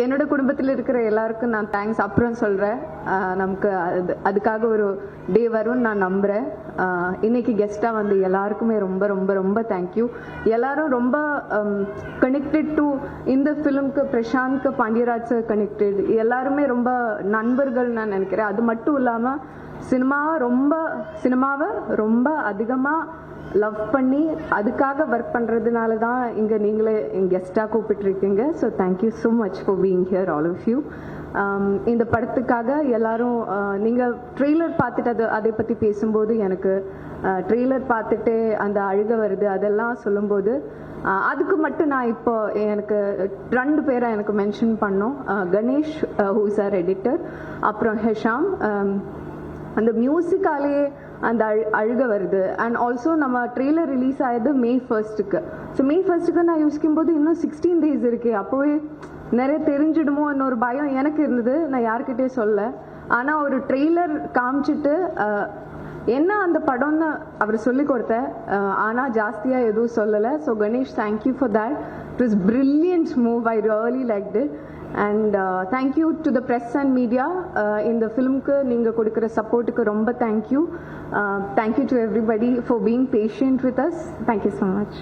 என்னோட குடும்பத்தில் இருக்கிற எல்லாருக்கும் நான் தேங்க்ஸ் அப்புறம் சொல்கிறேன். நமக்கு அதுக்காக ஒரு டே வரும்னு நான் நம்புகிறேன். இன்னைக்கு கெஸ்ட்டாக வந்து எல்லாருக்குமே ரொம்ப ரொம்ப ரொம்ப தேங்க்யூ. எல்லாரும் ரொம்ப கனெக்டட் டு இந்த ஃபிலிம்க்கு பிரசாந்த்க்கு பாண்டியராஜ் சார் கனெக்டட். எல்லாருமே ரொம்ப நண்பர்கள் நான் நினைக்கிறேன். அது மட்டும் இல்லாமல் சினிமாவை ரொம்ப அதிகமாக லவ் பண்ணி அதுக்காக ஒர்க் பண்ணுறதுனால தான் இங்கே நீங்களே கெஸ்ட்டாக கூப்பிட்டுருக்கீங்க. So thank you so much for being here all of you. இந்த படத்துக்காக எல்லாரும் நீங்கள் ட்ரெய்லர் பார்த்துட்டு அதை பற்றி பேசும்போது எனக்கு ட்ரெய்லர் பார்த்துட்டு அந்த அழுக வருது அதெல்லாம் சொல்லும்போது அதுக்கு மட்டும் நான் இப்போ எனக்கு 2 பேரை எனக்கு மென்ஷன் பண்ணோம். கணேஷ் ஹூஸ் ஆர் எடிட்டர், அப்புறம் ஹெஷாம். அந்த மியூசிக்காலேயே அந்த அழுக வருது. அண்ட் ஆல்சோ நம்ம ட்ரெய்லர் ரிலீஸ் ஆகியது May 1க்கு. ஸோ May 1க்கு நான் யோசிக்கும் போது இன்னும் 16 days இருக்கு. அப்போவே நிறைய தெரிஞ்சிடுமோ இன்னொரு பயம் எனக்கு இருந்தது. நான் யார்கிட்டே சொல்ல. ஆனால் ஒரு ட்ரெய்லர் காமிச்சிட்டு என்ன அந்த படம்னு அவர் சொல்லி கொடுத்தேன். ஆனால் ஜாஸ்தியாக எதுவும் சொல்லலை. So Ganesh, thank you for that. It was brilliant move. I really liked it. And thank you to the press and media. In the film ku neenga kodukra support ku romba thank you. Thank you to everybody for being patient with us. Thank you so much.